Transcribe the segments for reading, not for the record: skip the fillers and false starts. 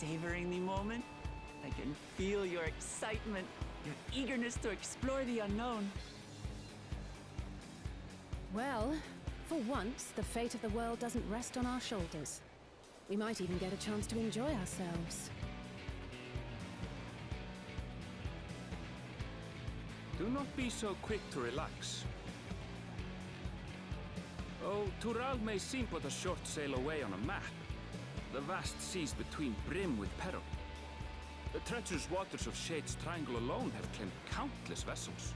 savoring the moment? I can feel your excitement, your eagerness to explore the unknown. Well, for once, the fate of the world doesn't rest on our shoulders. We might even get a chance to enjoy ourselves. Do not be so quick to relax. Oh, Tural may seem but a short sail away on a map. The vast seas between brim with peril. The treacherous waters of Shade's Triangle alone have claimed countless vessels.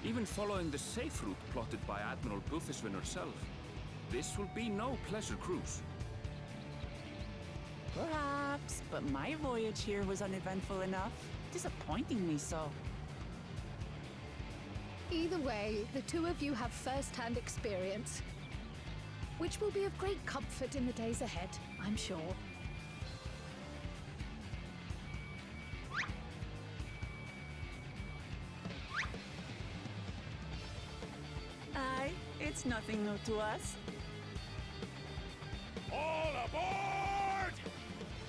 Even following the safe route plotted by Admiral Bufisvin herself, this will be no pleasure cruise. Perhaps, but my voyage here was uneventful enough, disappointingly so. Either way, the two of you have first-hand experience, which will be of great comfort in the days ahead, I'm sure. Aye, it's nothing new to us. All aboard!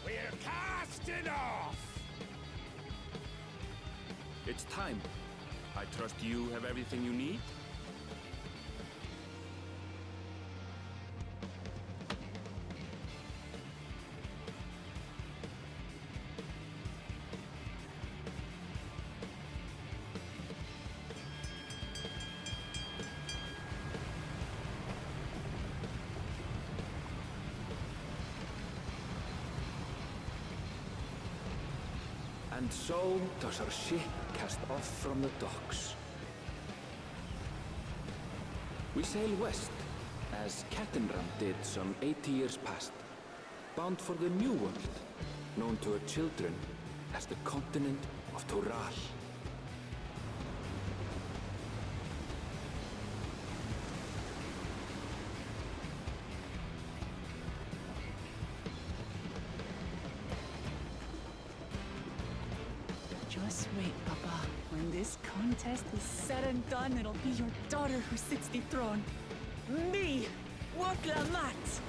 We're casting off! It's time. I trust you have everything you need? And so does our ship cast off from the docks. We sail west, as Captain Ram did some 80 years past, bound for the New World, known to her children as the continent of Tural. Just wait, Papa. When this contest is said and done, it'll be your daughter who sits the throne. Me! Waklamat!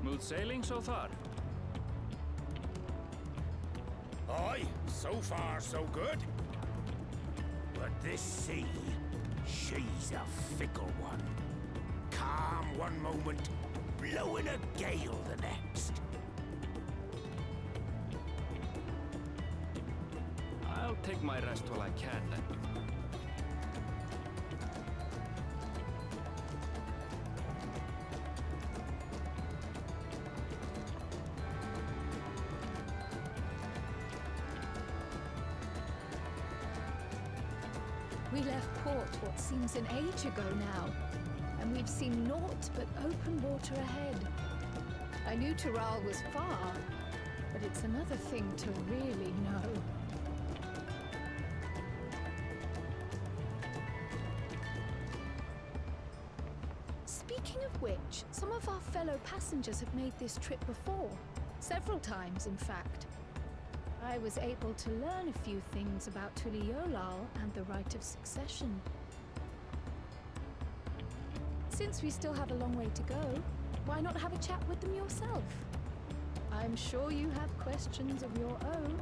Smooth sailing so far? Aye, so far so good. But this sea, she's a fickle one. Calm one moment, blowing a gale the next. I'll take my rest while I can then. We left port what seems an age ago now, and we've seen naught but open water ahead. I knew Tural was far, but it's another thing to really know. Speaking of which, some of our fellow passengers have made this trip before. Several times, in fact. I was able to learn a few things about Tuliolal and the right of succession. Since we still have a long way to go, why not have a chat with them yourself? I'm sure you have questions of your own.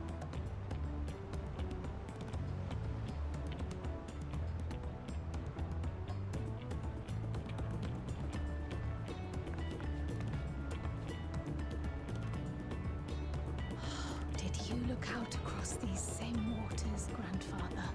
look out across these same waters, Grandfather.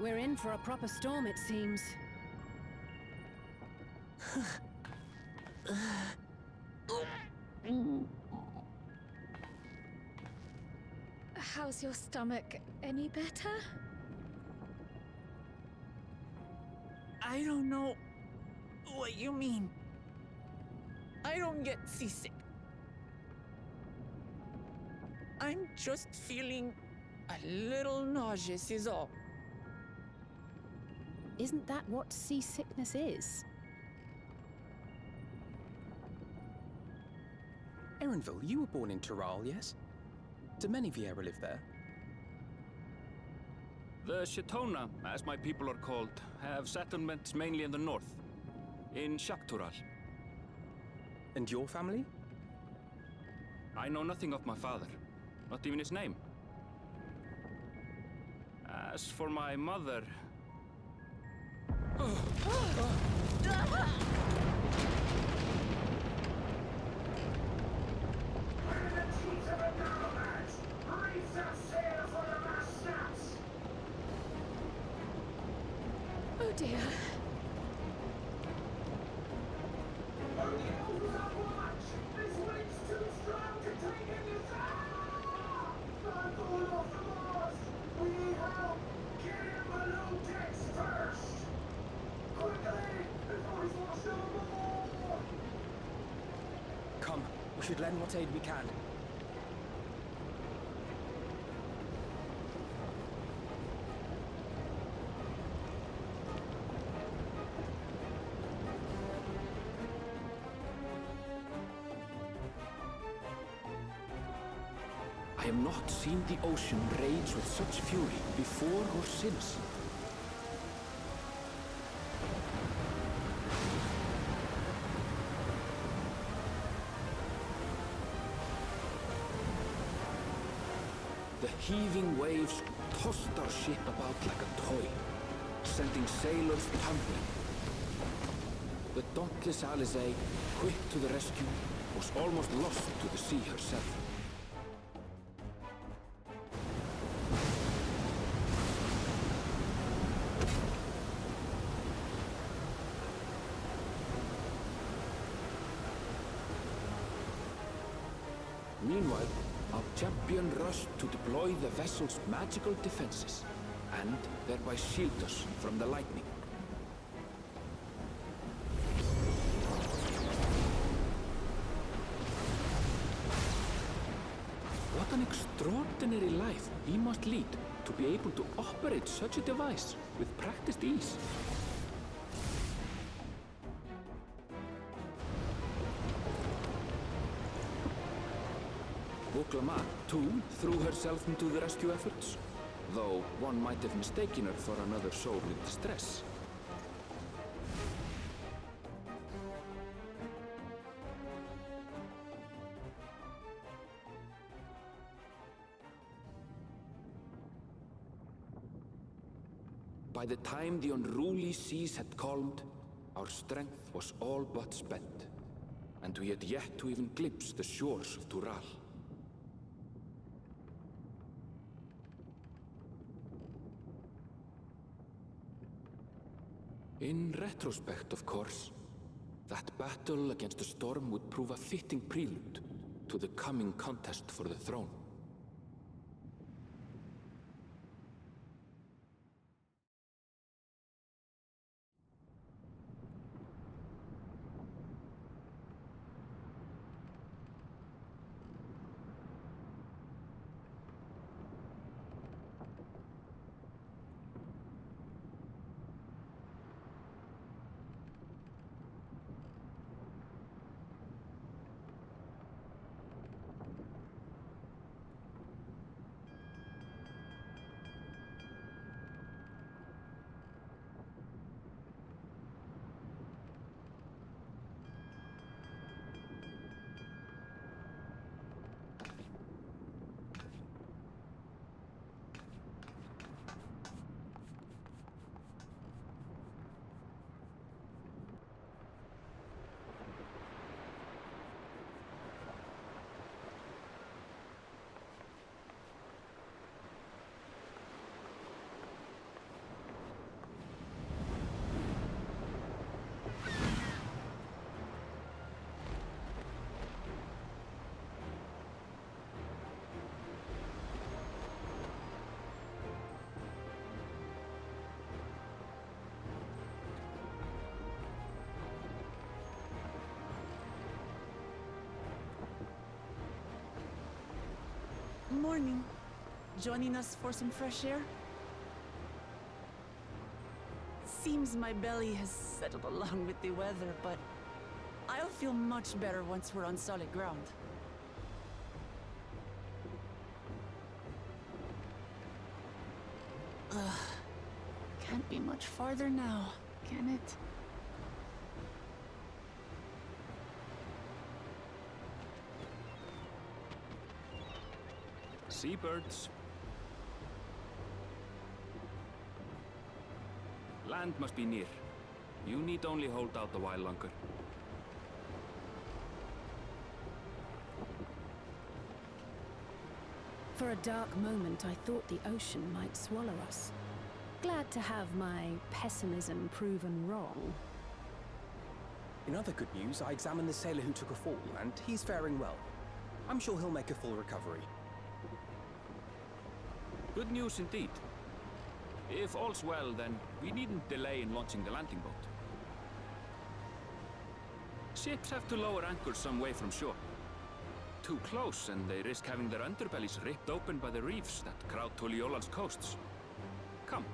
We're in for a proper storm, it seems. How's your stomach? Any better? I don't know what you mean. I don't get seasick. I'm just feeling a little nauseous is all. Isn't that what seasickness is? Erenville, you were born in Tyrol, yes? Do many Vieira live there? The Chitona, as my people are called, have settlements mainly in the north, in Shaktural. And your family? I know nothing of my father, not even his name. As for my mother... Oh dear. Come, we should lend what aid we can. I have not seen the ocean rage with such fury before or since. The heaving waves tossed our ship about like a toy, sending sailors tumbling. The dauntless Alizé, quick to the rescue, was almost lost to the sea herself. Meanwhile, our champion rushed to deploy the vessel's magical defenses, and thereby shield us from the lightning. What an extraordinary life he must lead to be able to operate such a device with practiced ease. Oklama, too, threw herself into the rescue efforts, though one might have mistaken her for another soul in distress. By the time the unruly seas had calmed, our strength was all but spent, and we had yet to even glimpse the shores of Tural. In retrospect, of course, that battle against the storm would prove a fitting prelude to the coming contest for the throne. Morning. Joining us for some fresh air? Seems my belly has settled along with the weather, but I'll feel much better once we're on solid ground. Can't be much farther now, can it? Seabirds. Land must be near. You need only hold out a while longer. For a dark moment, I thought the ocean might swallow us. Glad to have my pessimism proven wrong. In other good news, I examined the sailor who took a fall, and he's faring well. I'm sure he'll make a full recovery. Good news indeed. If all's well, then we needn't delay in launching the landing boat. Ships have to lower anchors some way from shore. Too close, and they risk having their underbellies ripped open by the reefs that crowd Tuliola's coasts. Come.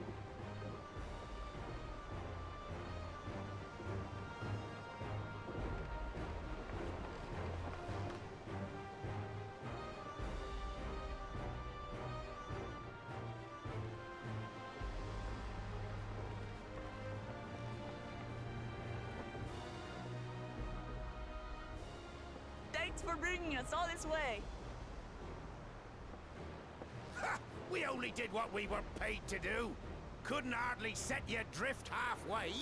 Thanks for bringing us all this way. Ha! We only did what we were paid to do. Couldn't hardly set you adrift halfway.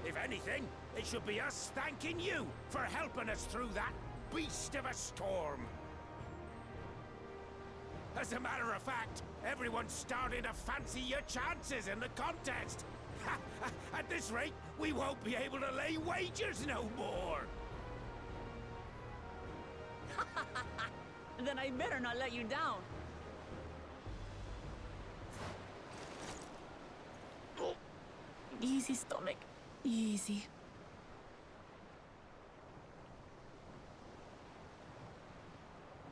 If anything, it should be us thanking you for helping us through that beast of a storm. As a matter of fact, everyone's starting to fancy your chances in the contest. At this rate, we won't be able to lay wagers no more. Then I better not let you down. Oh. Easy, stomach. Easy.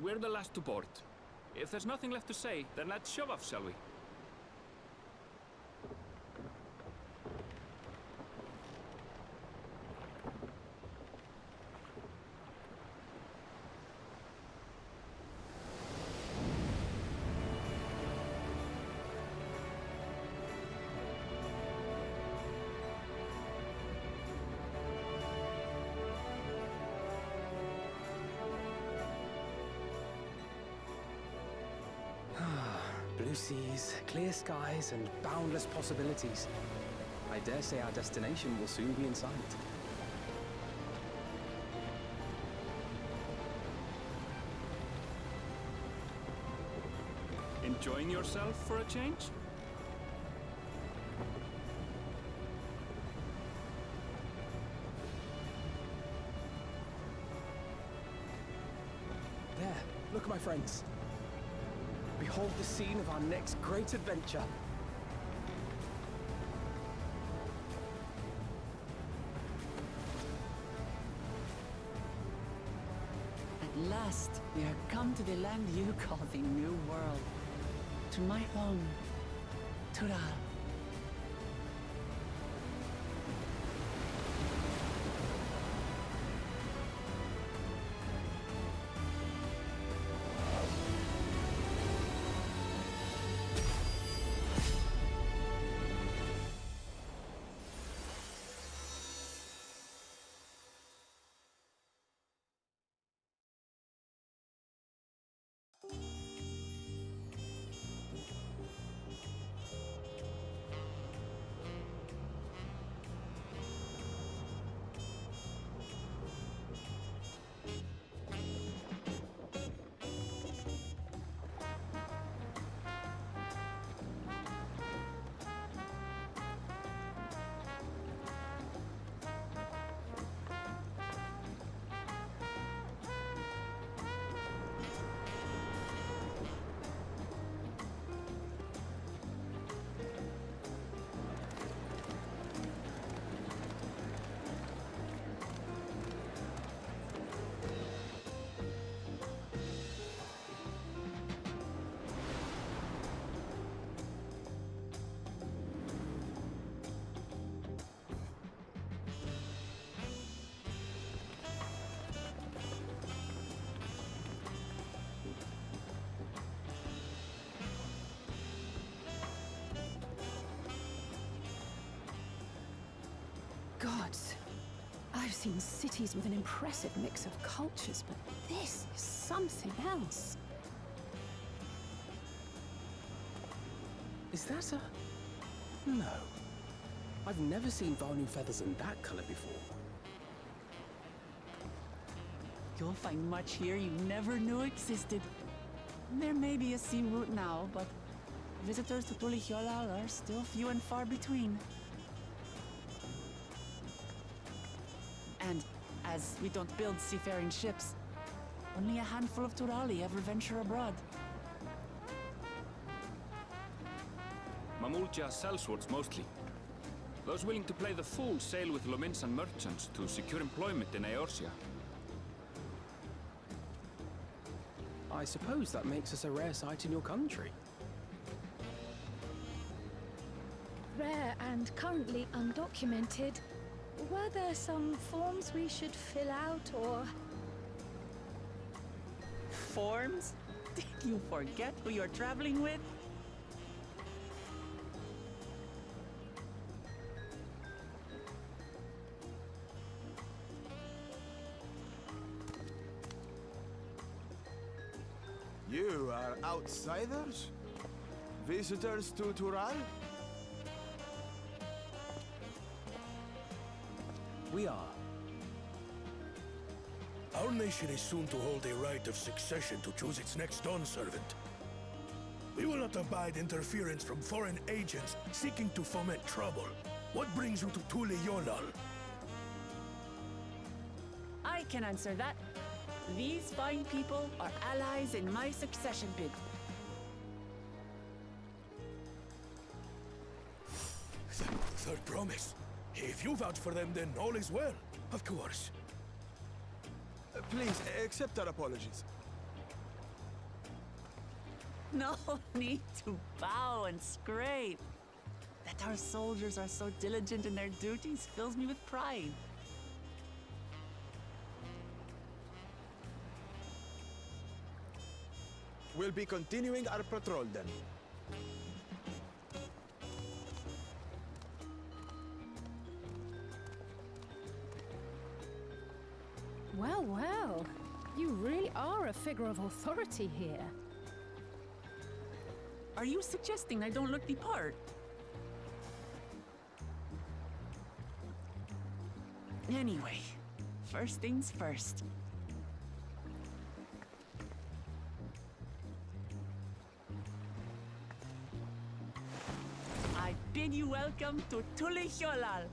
We're the last to board. If there's nothing left to say, then let's shove off, shall we? Blue seas, clear skies, and boundless possibilities. I dare say our destination will soon be in sight. Enjoying yourself for a change? There, look, my friends. Behold the scene of our next great adventure. At last, we are come to the land you call the New World. To my home, Tural. seen cities with an impressive mix of cultures, but this is something else. Is that a... No. I've never seen Vanu feathers in that color before. You'll find much here you never knew existed. There may be a sea route now, but visitors to Tulihyolal are still few and far between. And as we don't build seafaring ships, only a handful of Turali ever venture abroad. Mamulja sellswords mostly. Those willing to play the fool sail with Lominsan merchants to secure employment in Eorzea. I suppose that makes us a rare sight in your country. Rare and currently undocumented. Were there some forms we should fill out, or...? Forms? Did you forget who you're traveling with? You are outsiders? Visitors to Tural? We are. Our nation is soon to hold a right of succession to choose its next dawn servant. We will not abide interference from foreign agents seeking to foment trouble. What brings you to Tulihyolal? I can answer that. These fine people are allies in my succession bid. Third promise. If you vouch for them, then all is well. Of course. Please, accept our apologies. No need to bow and scrape. That our soldiers are so diligent in their duties fills me with pride. We'll be continuing our patrol then. Well, well. You really are a figure of authority here. Are you suggesting I don't look the part? Anyway, first things first. I bid you welcome to Tulihyolal.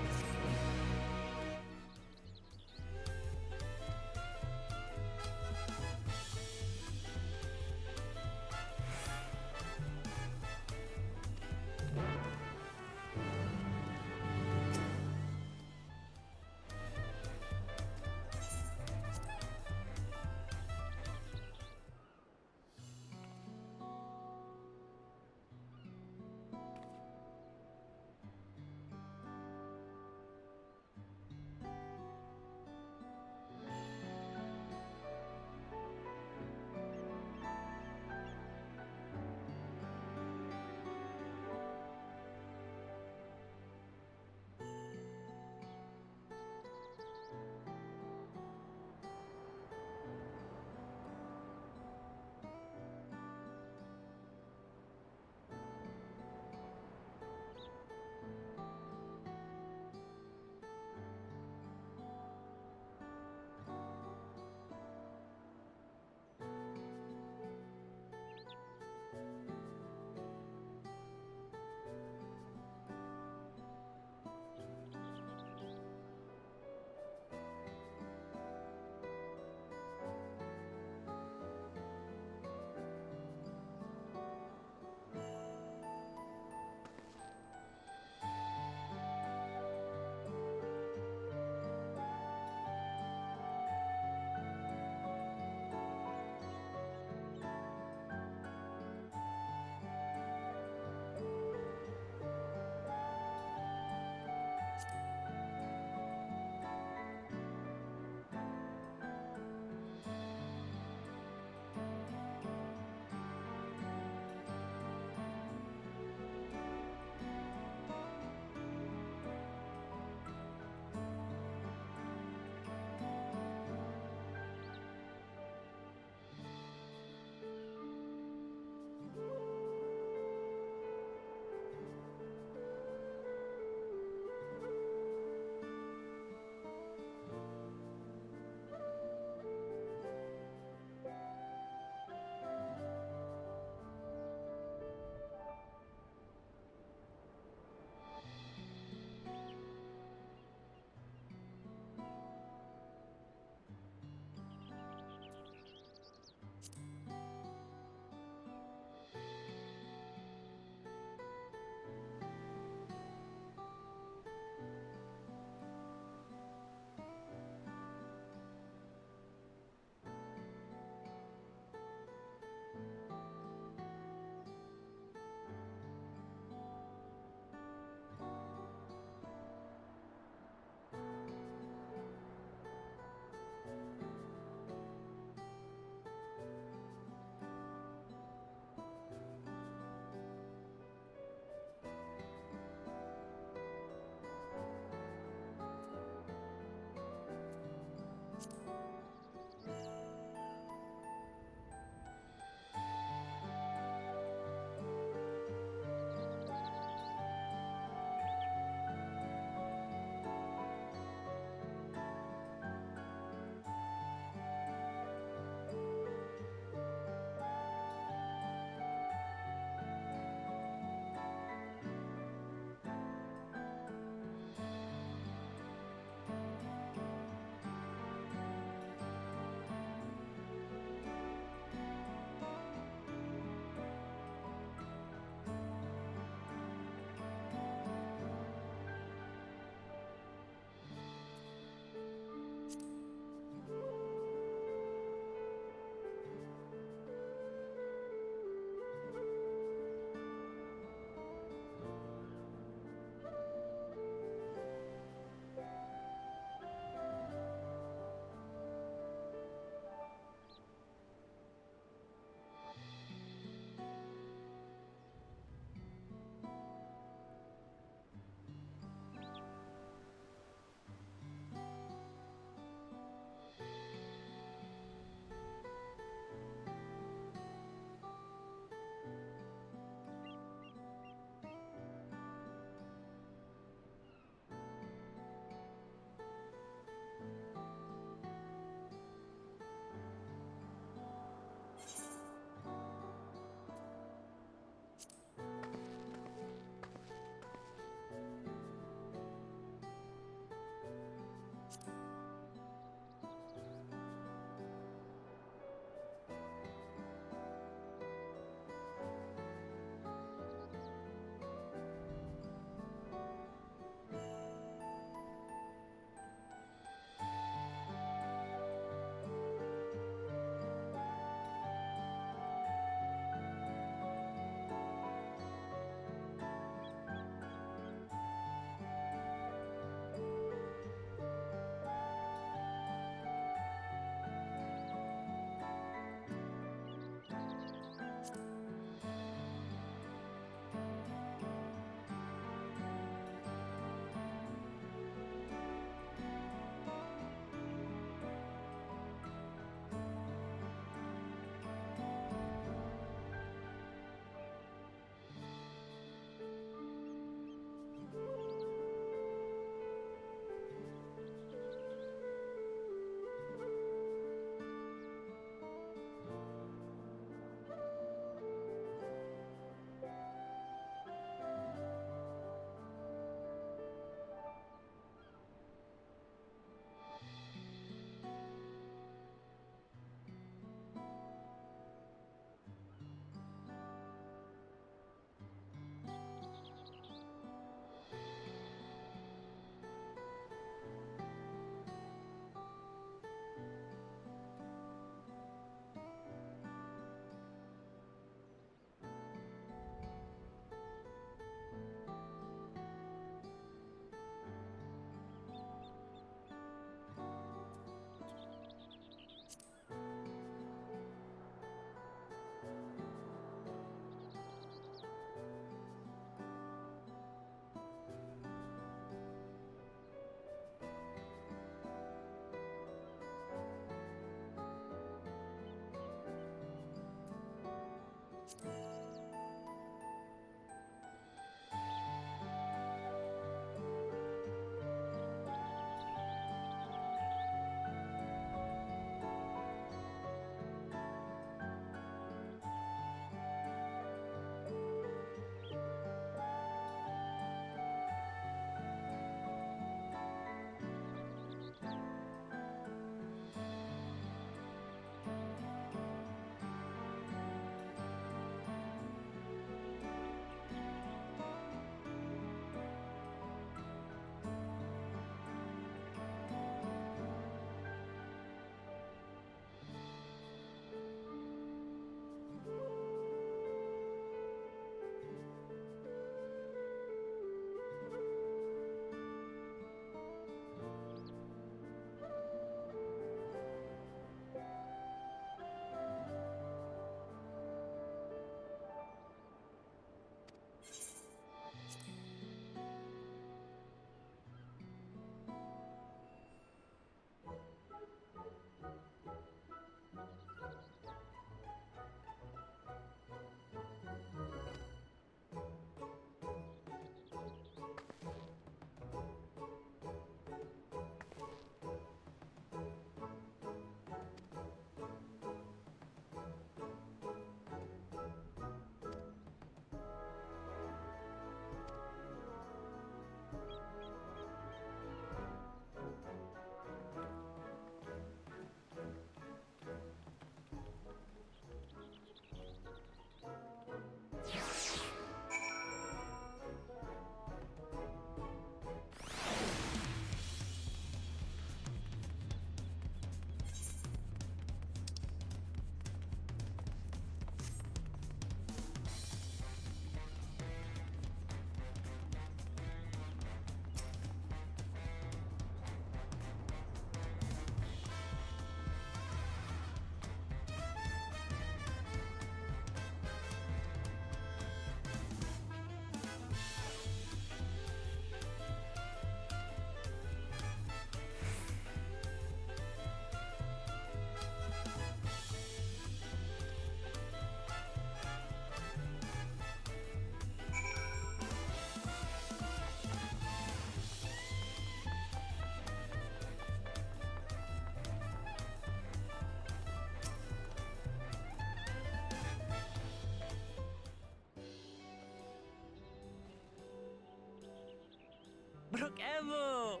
Brook Evo!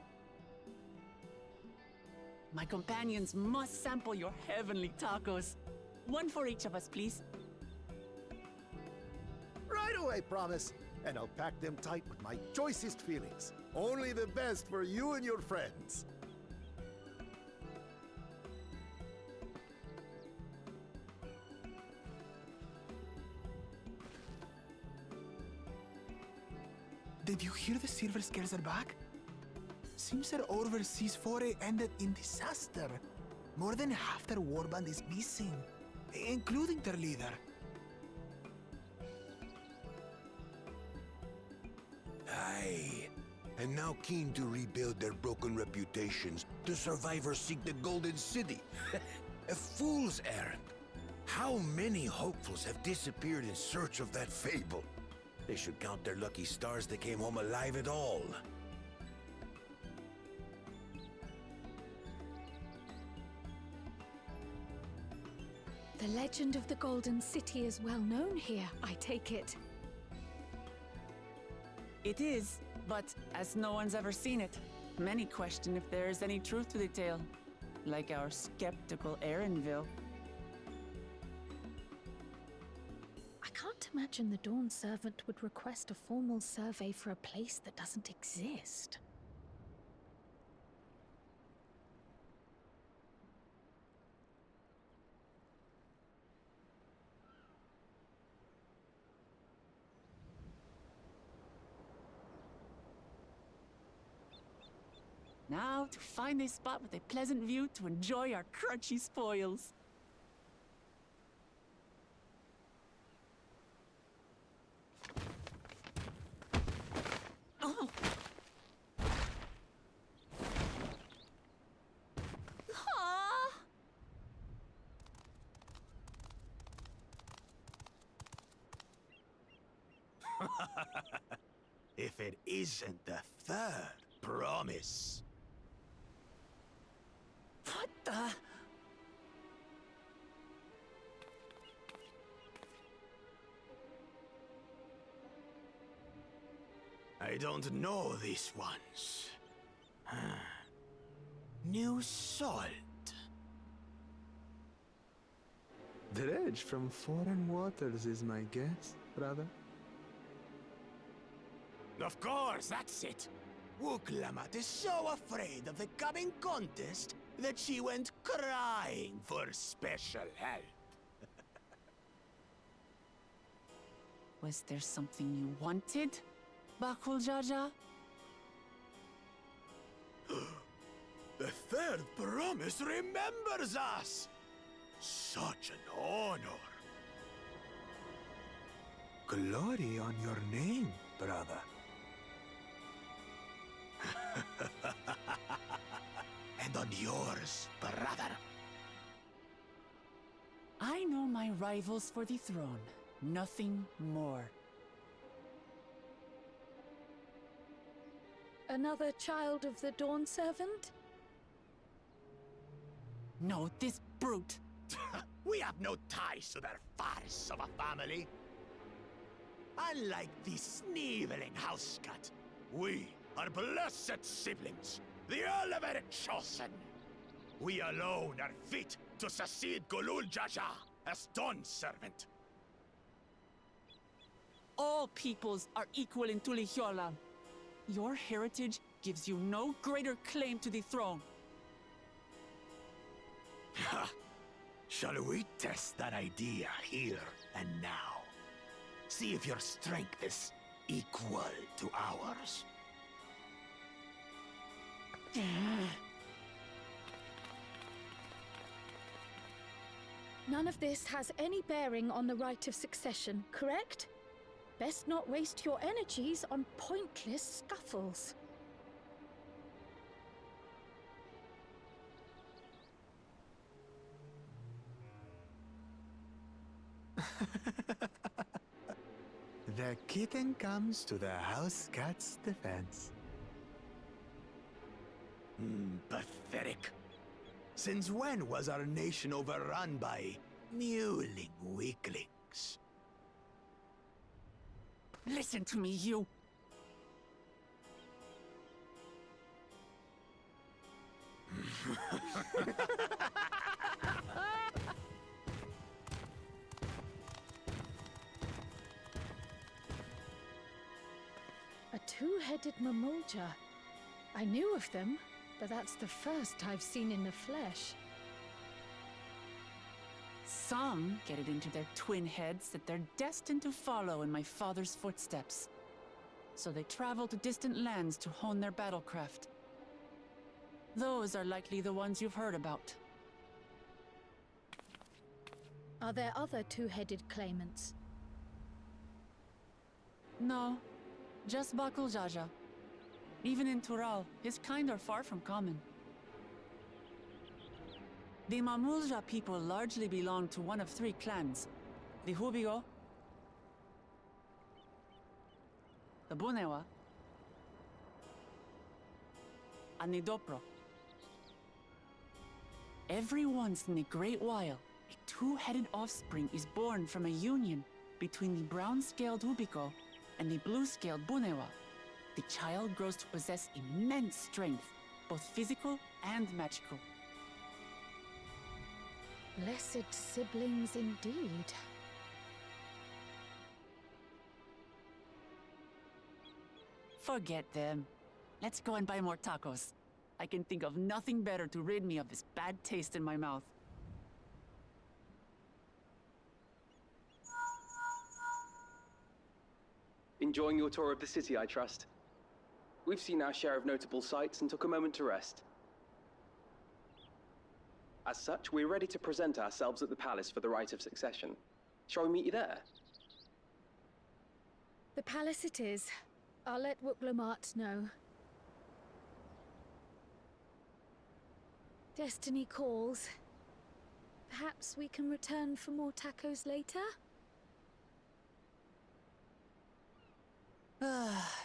My companions must sample your heavenly tacos. One for each of us, please. Right away, promise. And I'll pack them tight with my choicest feelings. Only the best for you and your friends. Did you hear the Silver Scares are back? Seems their overseas foray ended in disaster. More than half their warband is missing, including their leader. Aye. And now keen to rebuild their broken reputations, the survivors seek the Golden City. A fool's errand. How many hopefuls have disappeared in search of that fable? They should count their lucky stars they came home alive at all. The legend of the Golden City is well known here, I take it. It is, but as no one's ever seen it, many question if there is any truth to the tale. Like our skeptical Erinville. I can't imagine the Dawn Servant would request a formal survey for a place that doesn't exist. Now to find a spot with a pleasant view to enjoy our crunchy spoils. Oh. Ah. If it isn't the third promise. What the? I don't know these ones. New salt. Dredge from foreign waters is my guess, brother. Of course, that's it. Wuklamat is so afraid of the coming contest that she went crying for special help. Was there something you wanted, Bakul Jaja? The third promise remembers us! Such an honor. Glory on your name, brother. And on yours, brother. I know my rivals for the throne. Nothing more. Another child of the Dawn Servant? No, this brute. We have no ties to their farce of a family. Unlike the sneevling house cat, we are blessed siblings, the elevated chosen. We alone are fit to succeed Golul Jaja as Dawn Servant. All peoples are equal in Tulihiola. Your heritage gives you no greater claim to the throne. Ha! Shall we test that idea here and now? See if your strength is equal to ours. None of this has any bearing on the right of succession, correct? Best not waste your energies on pointless scuffles. The kitten comes to the house cat's defense. Pathetic. Since when was our nation overrun by mewling weaklings? Listen to me, you. A two-headed mamulja. I knew of them, but that's the first I've seen in the flesh. Some get it into their twin heads that they're destined to follow in my father's footsteps. So they travel to distant lands to hone their battlecraft. Those are likely the ones you've heard about. Are there other two-headed claimants? No, just Bakul Jaja. Even in Tural, his kind are far from common. The Mamulja people largely belong to one of three clans. The Hubigo, the Bunewa, and the Dopro. Every once in a great while, a two-headed offspring is born from a union between the brown-scaled Hubigo and the blue-scaled Bunewa. The child grows to possess immense strength, both physical and magical. Blessed siblings indeed. Forget them. Let's go and buy more tacos. I can think of nothing better to rid me of this bad taste in my mouth. Enjoying your tour of the city, I trust. We've seen our share of notable sights and took a moment to rest. As such, we're ready to present ourselves at the palace for the rite of succession. Shall we meet you there? The palace it is. I'll let Wuklamart know. Destiny calls. Perhaps we can return for more tacos later?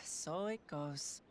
So it goes.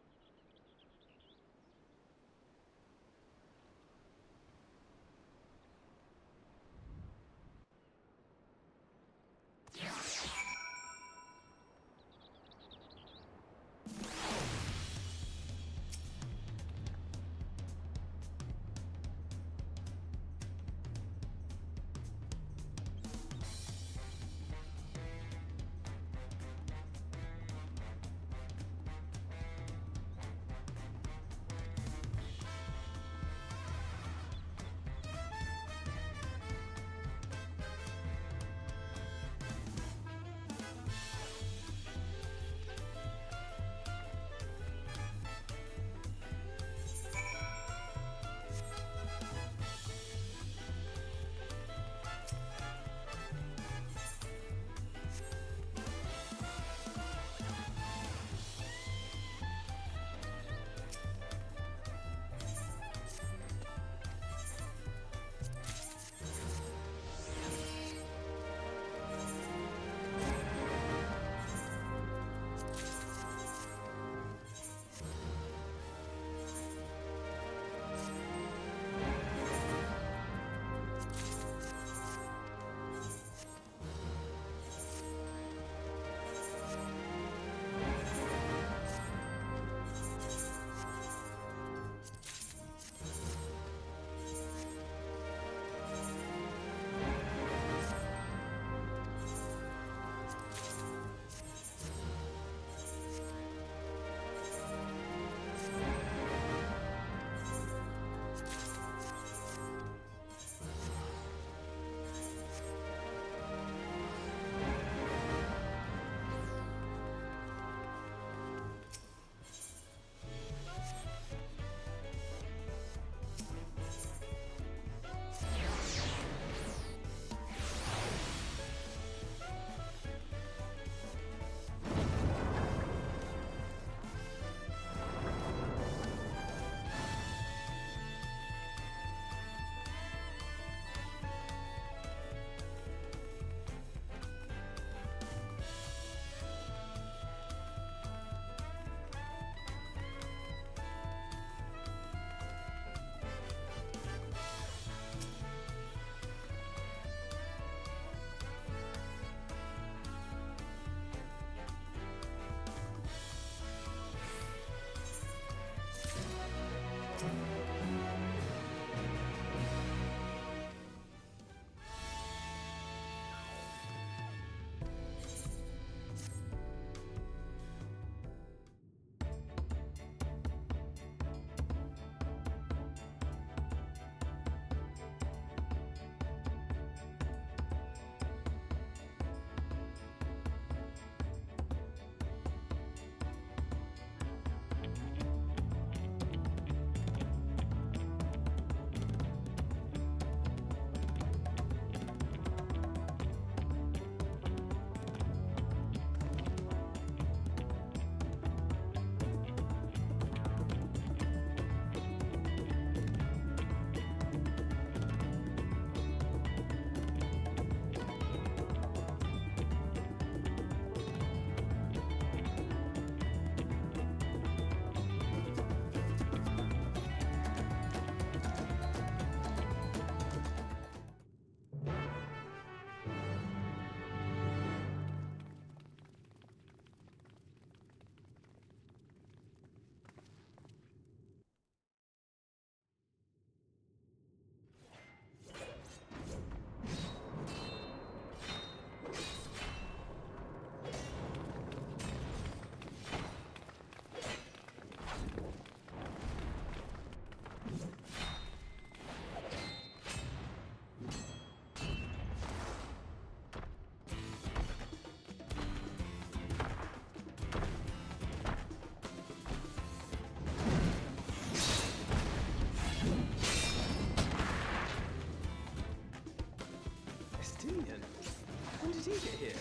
get here?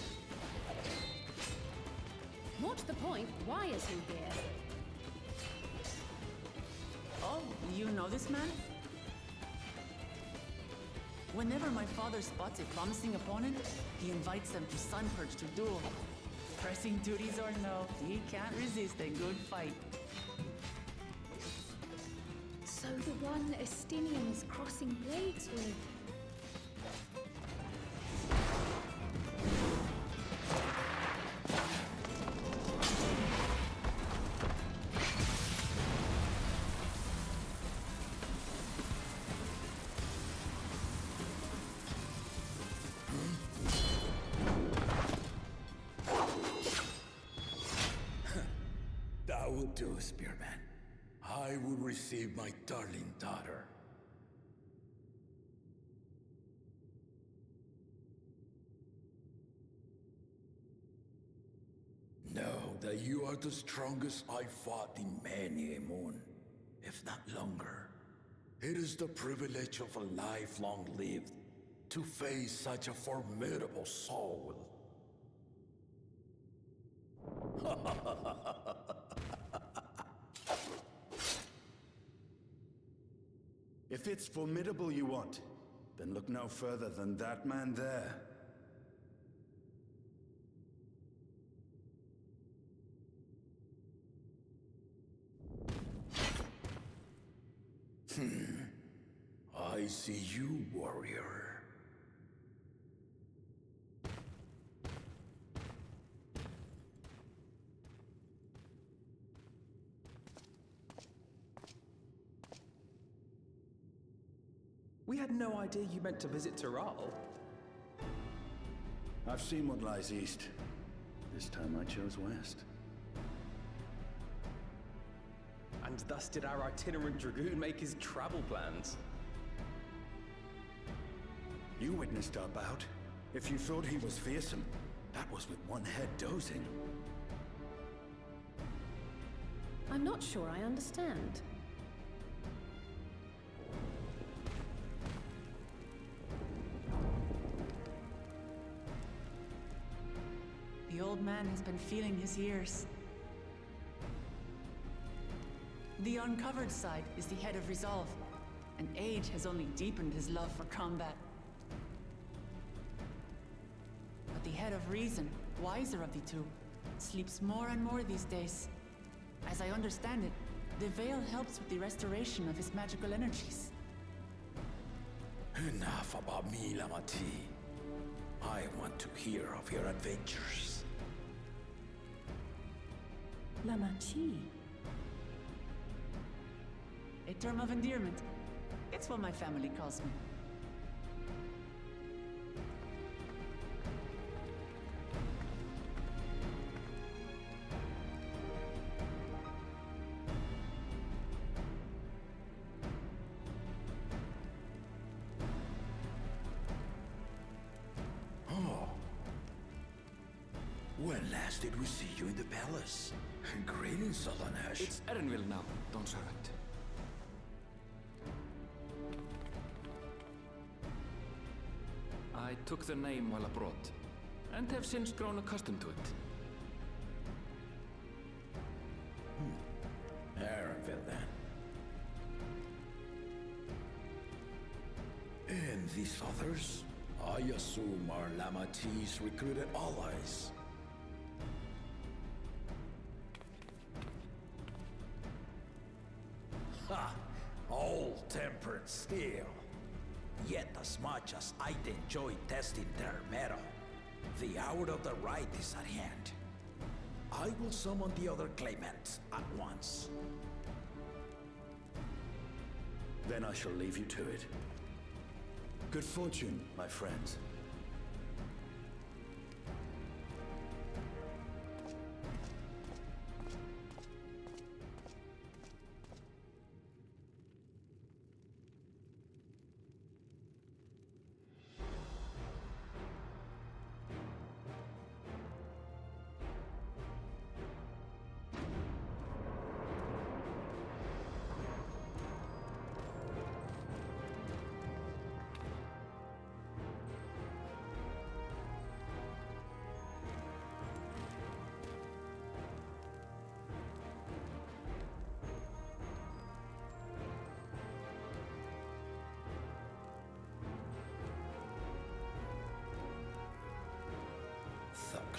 More to the point, why is he here? Oh, you know this man? Whenever my father spots a promising opponent, he invites them to Sunpurge to duel. Pressing duties or no, he can't resist a good fight. So the one Estinian's crossing blades with. That would do, Spearman. I would receive my darling daughter. Know that you are the strongest I fought in many a moon, if not longer. It is the privilege of a life long lived to face such a formidable soul. If it's formidable you want, then look no further than that man there. I see you, warrior. We had no idea you meant to visit Taral. I've seen what lies east. This time I chose west. And thus did our itinerant dragoon make his travel plans. You witnessed our bout. If you thought he was fearsome, that was with one head dozing. I'm not sure I understand. The old man has been feeling his years. The uncovered side is the head of resolve, and age has only deepened his love for combat. But the head of reason, wiser of the two, sleeps more and more these days. As I understand it, the veil helps with the restoration of his magical energies. Enough about me, Lamati. I want to hear of your adventures. Lamachi. A term of endearment. It's what my family calls me. Oh. When last did we see you in the palace? Greetings, Solanesh. It's Erenville now, Don Servant. I took the name while abroad, and have since grown accustomed to it. Erenville, then. And these others? I assume are Lamati's recruited allies. Ha! All tempered steel. Yet as much as I'd enjoy testing their metal, the hour of the right is at hand. I will summon the other claimants at once. Then I shall leave you to it. Good fortune, my friends.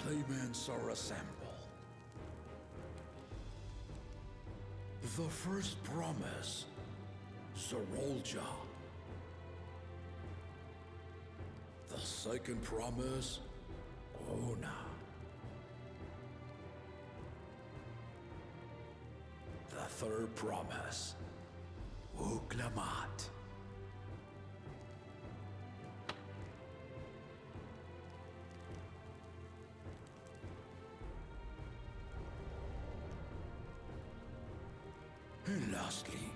claimants are assembled. The first promise, Zorolja. The second promise, Ona. The third promise, Uklamat. And lastly,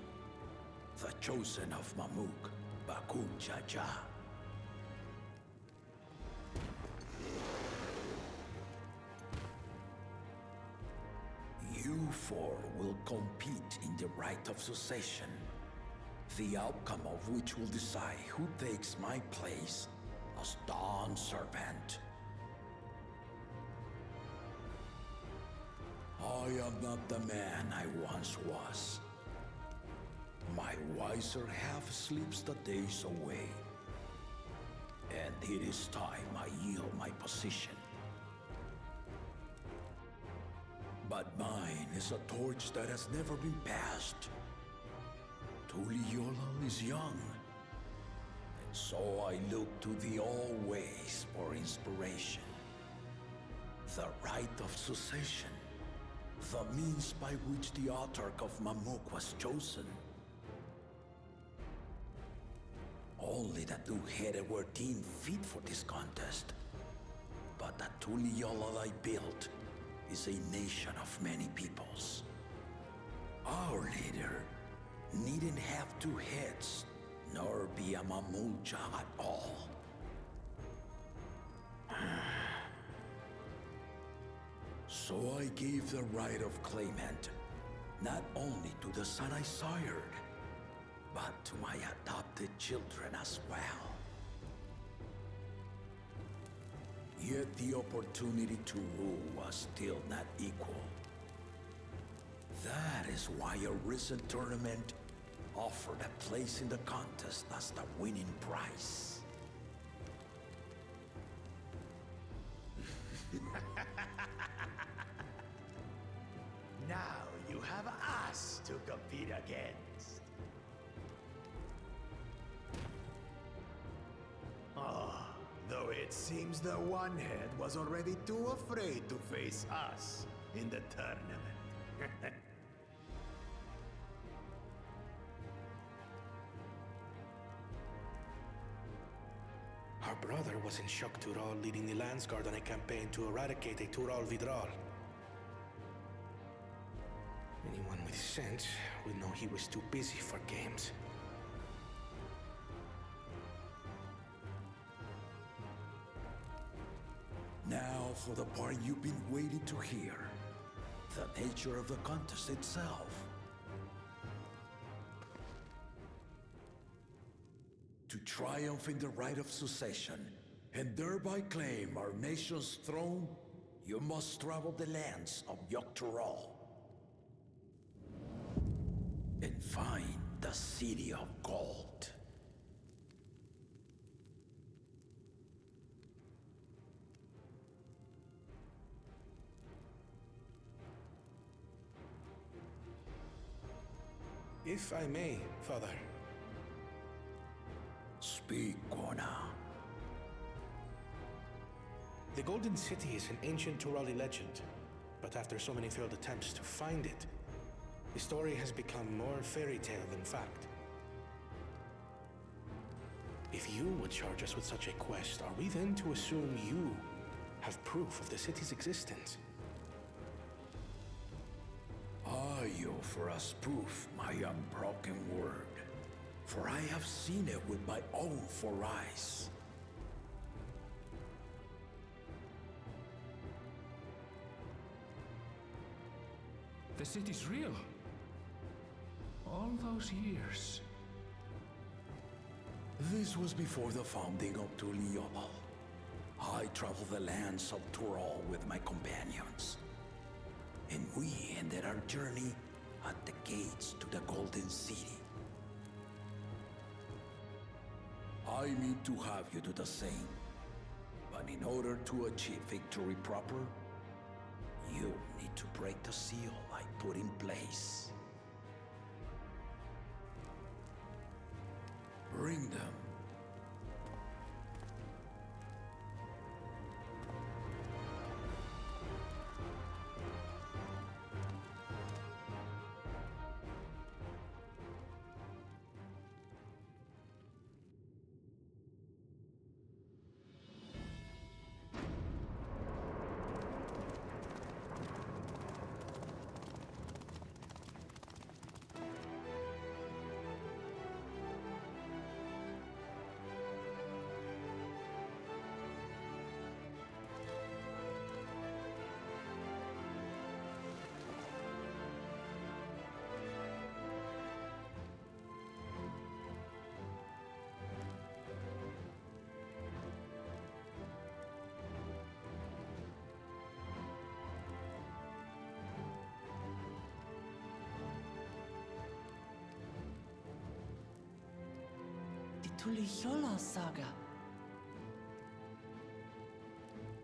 the chosen of Mamuk, Baku Jaja. You four will compete in the rite of succession, the outcome of which will decide who takes my place as Dawn Servant. I am not the man I once was. My wiser half sleeps the days away. And it is time I yield my position. But mine is a torch that has never been passed. Tuliyola is young. And so I look to the always for inspiration. The rite of succession. The means by which the autarch of Mamuk was chosen. Only the two-headed were deemed fit for this contest. But the Tuliyola I built is a nation of many peoples. Our leader needn't have two heads, nor be a Mamulja at all. So I gave the right of claimant, not only to the son I sired, but to my adopted children as well. Yet the opportunity to rule was still not equal. That is why a recent tournament offered a place in the contest as the winning prize. Now you have us to compete against. Ah, though it seems the One-Head was already too afraid to face us in the tournament. Our brother was in Shock Tural leading the Landsguard on a campaign to eradicate a Tural Vidral. Anyone with sense would know he was too busy for games. Now for the part you've been waiting to hear. The nature of the contest itself. To triumph in the right of succession, and thereby claim our nation's throne, you must travel the lands of Yogg-Tural and find the City of Gold. If I may, Father. Speak, Gona. The Golden City is an ancient Turali legend, but after so many failed attempts to find it, the story has become more fairy tale than fact. If you would charge us with such a quest, are we then to assume you have proof of the city's existence? I offer as proof my unbroken word, for I have seen it with my own four eyes. The city's real. All those years. This was before the founding of Tuliyola. I traveled the lands of Tural with my companions. And we ended our journey at the gates to the Golden City. I mean to have you do the same. But And in order to achieve victory proper, you need to break the seal I put in place. Bring them. Tuliyola saga.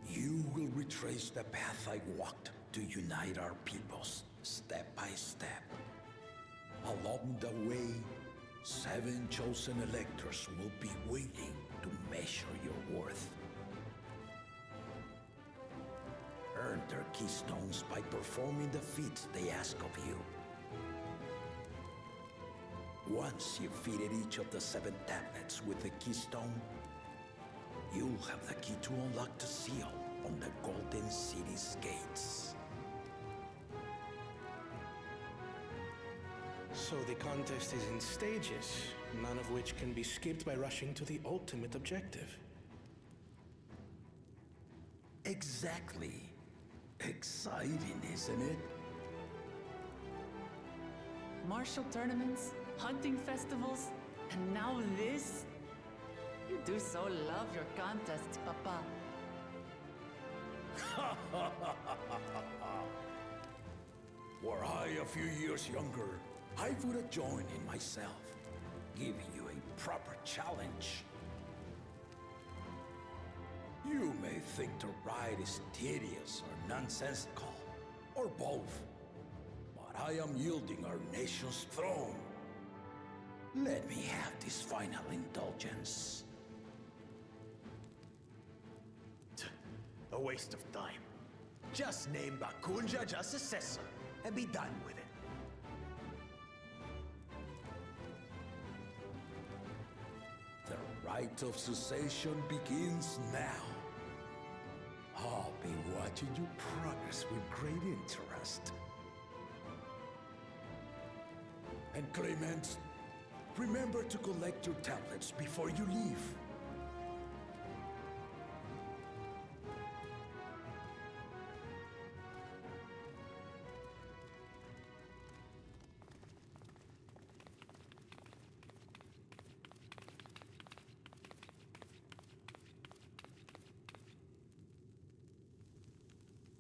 You will retrace the path I walked to unite our peoples, step by step. Along the way, 7 chosen electors will be waiting to measure your worth. Earn their keystones by performing the feats they ask of you. Once you've fitted each of the 7 tablets with the keystone, you'll have the key to unlock the seal on the Golden City's gates. So the contest is in stages, none of which can be skipped by rushing to the ultimate objective. Exactly. Exciting, isn't it? Martial tournaments, hunting festivals, and now this? You do so love your contests, Papa. Were I a few years younger, I would have joined in myself, giving you a proper challenge. You may think the ride is tedious or nonsensical, or both, but I am yielding our nation's throne. Let me have this final indulgence. A waste of time. Just name Bakunja as successor and be done with it. The rite of succession begins now. I'll be watching you progress with great interest. And Clemens, remember to collect your tablets before you leave.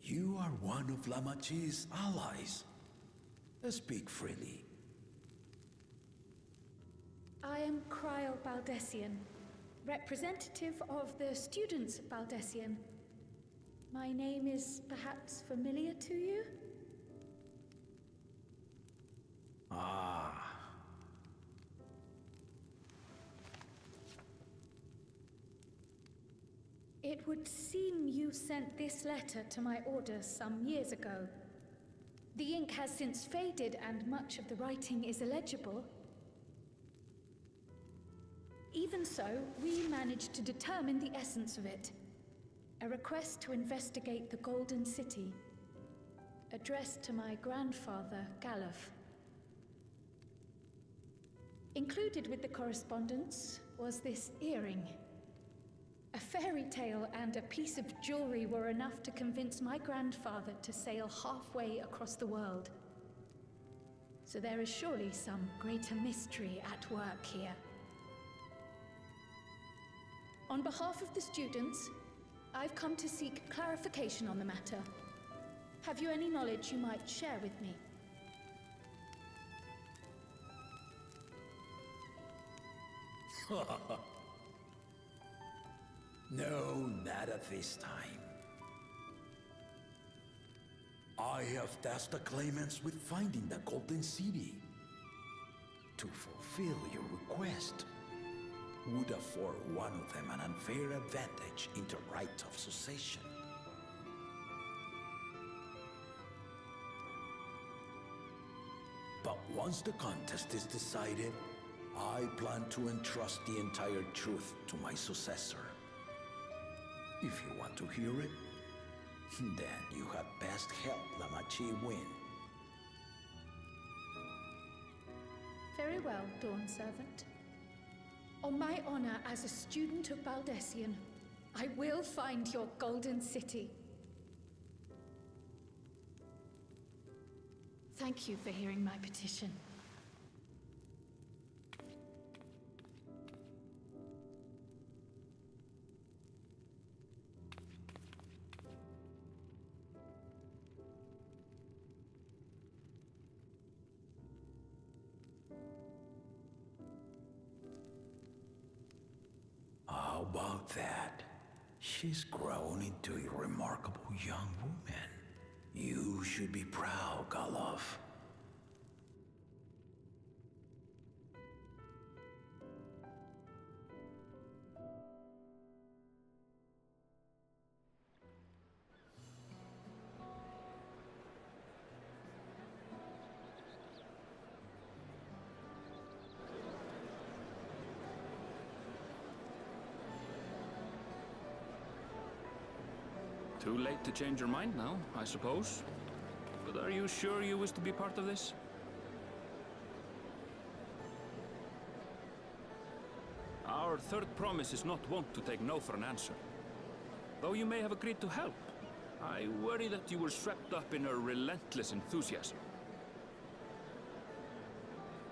You are one of Lamachi's allies. Speak freely. I am Cryle Baldessian, representative of the students at Baldessian. My name is perhaps familiar to you? Ah. It would seem you sent this letter to my orders some years ago. The ink has since faded and much of the writing is illegible. Even so, we managed to determine the essence of it. A request to investigate the Golden City, addressed to my grandfather, Galuf. Included with the correspondence was this earring. A fairy tale and a piece of jewelry were enough to convince my grandfather to sail halfway across the world. So there is surely some greater mystery at work here. On behalf of the students, I've come to seek clarification on the matter. Have you any knowledge you might share with me? No, not at this time. I have tasked the claimants with finding the Golden City. To fulfill your request would afford one of them an unfair advantage in the right of succession. But once the contest is decided, I plan to entrust the entire truth to my successor. If you want to hear it, then you had best help Lamachi win. Very well, Dawn Servant. On my honor as a student of Baldessian, I will find your Golden City. Thank you for hearing my petition. How about that? She's grown into a remarkable young woman. You should be proud, Galov. Too late to change your mind now, I suppose. But are you sure you wish to be part of this? Our third promise is not wont to take no for an answer. Though you may have agreed to help, I worry that you were swept up in her relentless enthusiasm.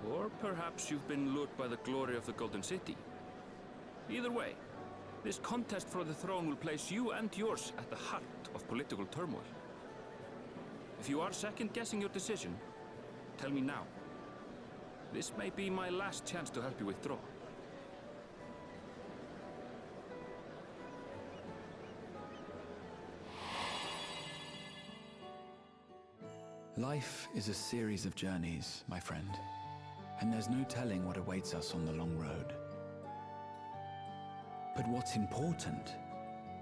Or perhaps you've been lured by the glory of the Golden City. Either way, this contest for the throne will place you and yours at the heart of political turmoil. If you are second-guessing your decision, tell me now. This may be my last chance to help you withdraw. Life is a series of journeys, my friend, and there's no telling what awaits us on the long road. But what's important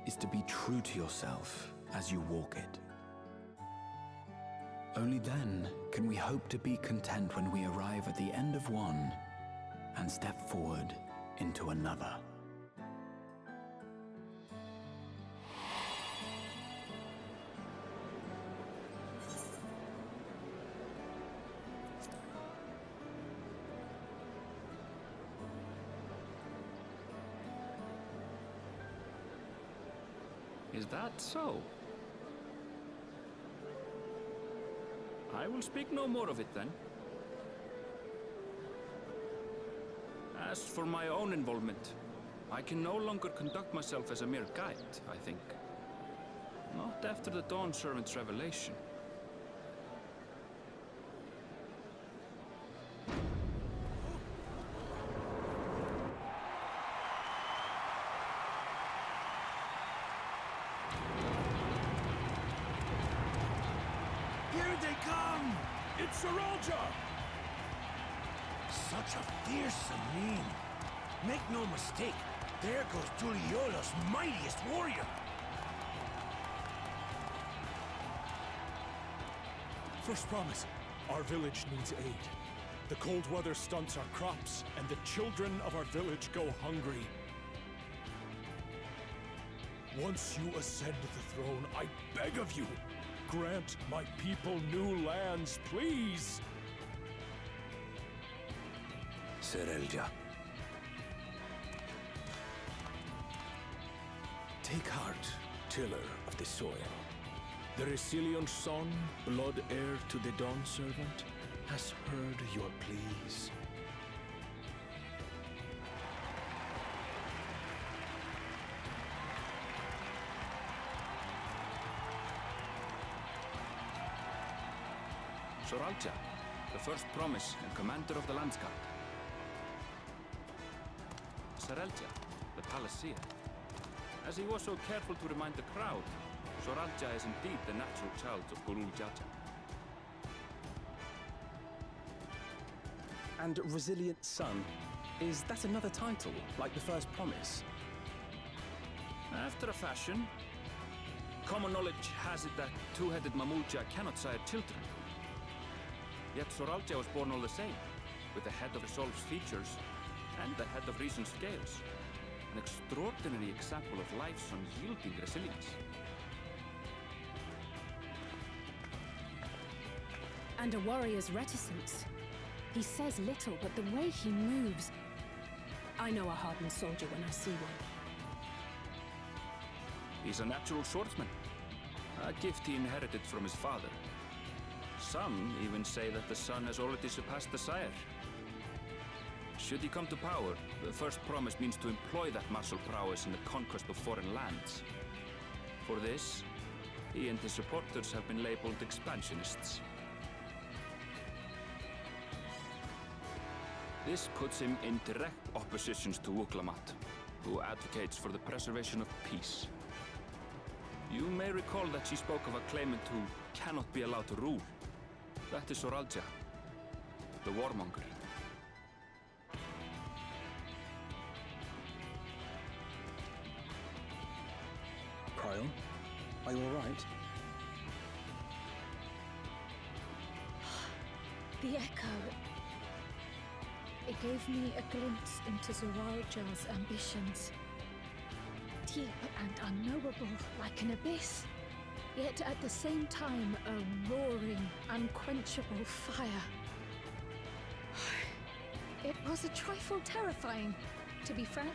is to be true to yourself as you walk it. Only then can we hope to be content when we arrive at the end of one and step forward into another. Is that so? I will speak no more of it then. As for my own involvement, I can no longer conduct myself as a mere guide, I think. Not after the Dawn Servant's revelation. Here they come! It's Saralja! Such a fearsome name. Make no mistake, there goes Tuliola's mightiest warrior. First promise, our village needs aid. The cold weather stunts our crops, and the children of our village go hungry. Once you ascend the throne, I beg of you, grant my people new lands, please! Serelja. Take heart, tiller of the soil. The Resilion son, blood heir to the Dawn Servant, has heard your pleas. Soralja, the first promise and commander of the Landscape. Serelja, the Palaceer. As he was so careful to remind the crowd, Soralja is indeed the natural child of Gulul Jaja. And Resilient Son, is that another title, like the first promise? After a fashion, common knowledge has it that two-headed Mamulja cannot sire children. Yet Soralja was born all the same, with a head of Resolve's features and a head of Reason's scales. An extraordinary example of life's unyielding resilience. And a warrior's reticence. He says little, but the way he moves... I know a hardened soldier when I see one. He's a natural swordsman, a gift he inherited from his father. Some even say that the son has already surpassed the sire. Should he come to power, the first promise means to employ that martial prowess in the conquest of foreign lands. For this, he and his supporters have been labeled expansionists. This puts him in direct opposition to Wuklamat, who advocates for the preservation of peace. You may recall that she spoke of a claimant who cannot be allowed to rule. That is Soralja, the warmonger. Cryle, are you all right? The echo. It gave me a glimpse into Zoralja's ambitions. Deep and unknowable, like an abyss. Yet at the same time, a roaring, unquenchable fire. It was a trifle terrifying, to be frank.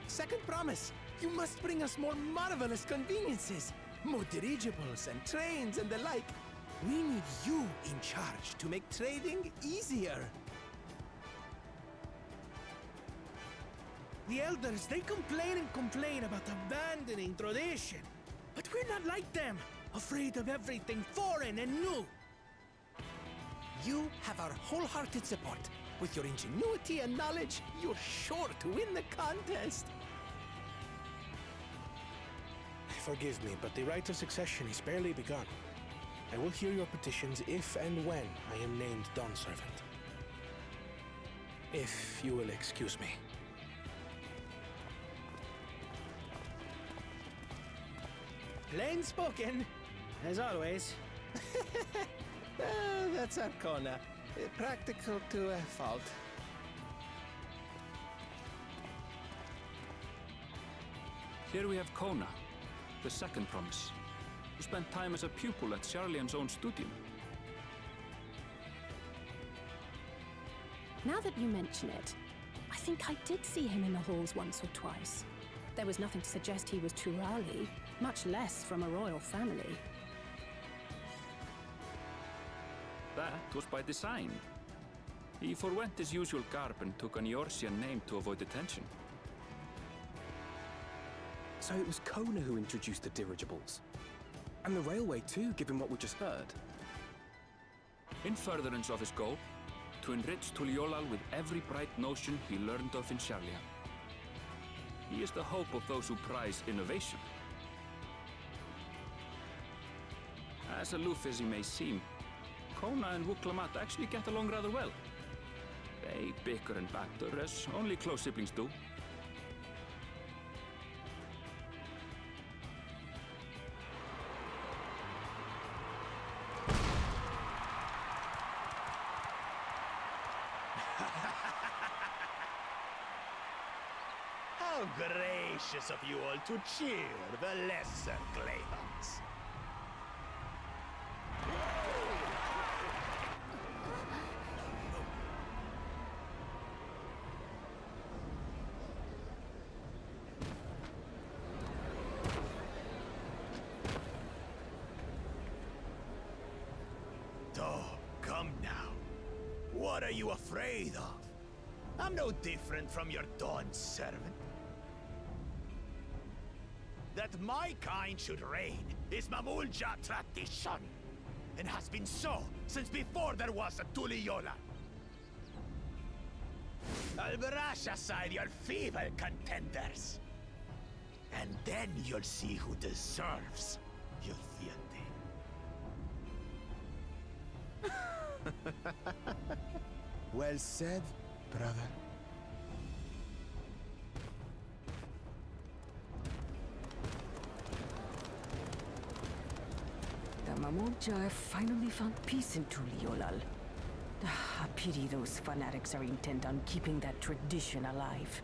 Second promise, you must bring us more marvelous conveniences. More dirigibles and trains and the like. We need you in charge to make trading easier. The elders, they complain and complain about abandoning tradition. But we're not like them, afraid of everything foreign and new. You have our wholehearted support. With your ingenuity and knowledge, you're sure to win the contest. Forgive me, but the right of succession is barely begun. I will hear your petitions if and when I am named Dawn Servant. If you will excuse me. Plain spoken, as always. That's Arcona. Practical to a fault. Here we have Kona, the second promise, who spent time as a pupil at Sharlian's own studium. Now that you mention it, I think I did see him in the halls once or twice. There was nothing to suggest he was Turali, much less from a royal family. That was by design. He forwent his usual garb and took an Eorzean name to avoid attention. So it was Kona who introduced the dirigibles. And the railway too, given what we just heard. In furtherance of his goal, to enrich Tuliolal with every bright notion he learned of in Sharlia. He is the hope of those who prize innovation. As aloof as he may seem, Kona and Wuklamat actually get along rather well. They bicker and banter as only close siblings do. How gracious of you all to cheer the lesser claimants. Come now. What are you afraid of? I'm no different from your Dawn servant. That my kind should reign is Mamulja tradition, and has been so since before there was a Tuliyola. I'll brush aside your feeble contenders, and then you'll see who deserves your fealty. Well said, brother. The Mamulja finally found peace in Tuliolal. A pity those fanatics are intent on keeping that tradition alive.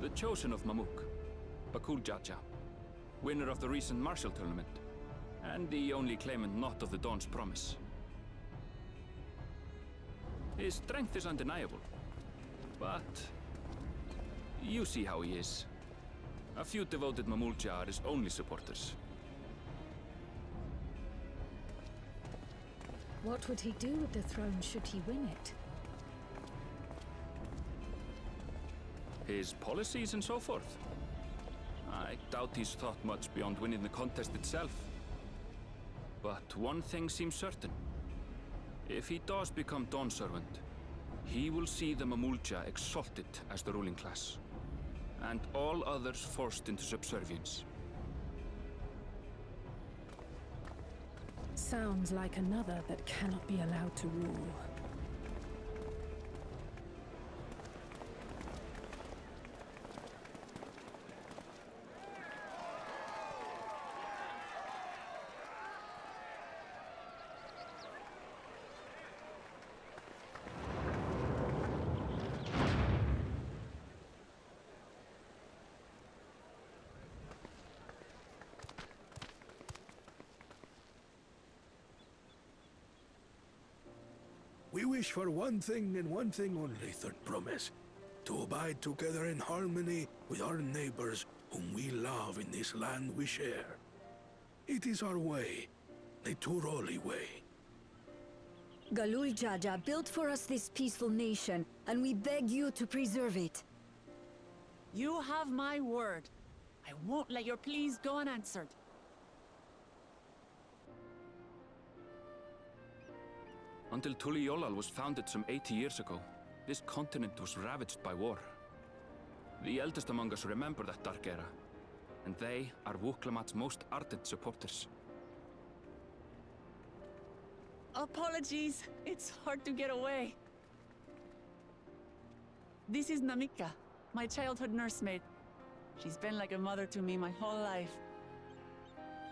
The chosen of Mamuk, Bakul Jaja, winner of the recent martial tournament, and the only claimant not of the Dawn's promise. His strength is undeniable, but you see how he is. A few devoted Mamulja are his only supporters. What would he do with the throne should he win it? His policies and so forth. I doubt he's thought much beyond winning the contest itself. But one thing seems certain. If he does become Dawn Servant, he will see the Mamulja exalted as the ruling class, and all others forced into subservience. Sounds like another that cannot be allowed to rule. We wish for one thing and one thing only, Third Promise. To abide together in harmony with our neighbors whom we love in this land we share. It is our way, the Turoli way. Galul Jaja built for us this peaceful nation, and we beg you to preserve it. You have my word. I won't let your pleas go unanswered. Until Tuliolal was founded some 80 years ago, this continent was ravaged by war. The eldest among us remember that dark era, and they are Wuklamat's most ardent supporters. Apologies, it's hard to get away. This is Namika, my childhood nursemaid. She's been like a mother to me my whole life.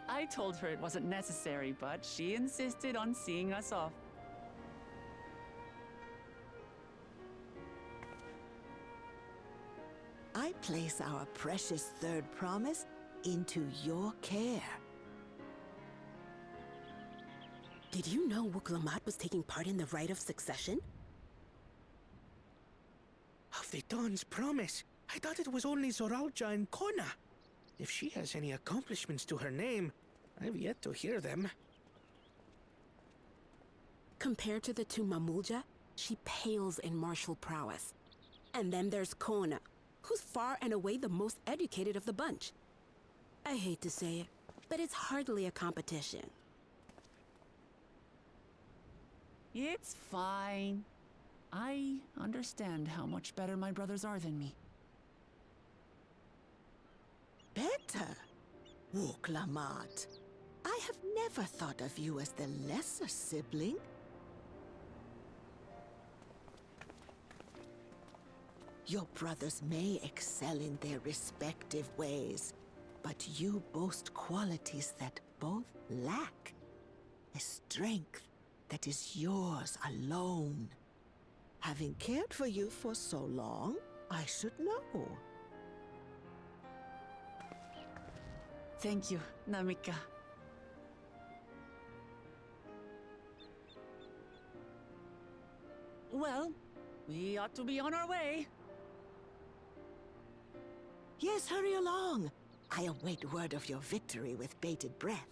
I told her it wasn't necessary, but she insisted on seeing us off. I place our precious third promise into your care. Did you know Wuklamat was taking part in the rite of succession? Of the Dawn's promise? I thought it was only Zoralja and Kona. If she has any accomplishments to her name, I've yet to hear them. Compared to the two Mamulja, she pales in martial prowess. And then there's Kona, who's far and away the most educated of the bunch. I hate to say it, but it's hardly a competition. It's fine. I understand how much better my brothers are than me. Better? Wuklamat. I have never thought of you as the lesser sibling. Your brothers may excel in their respective ways, but you boast qualities that both lack. A strength that is yours alone. Having cared for you for so long, I should know. Thank you, Namika. Well, we ought to be on our way. Yes, hurry along. I await word of your victory with bated breath.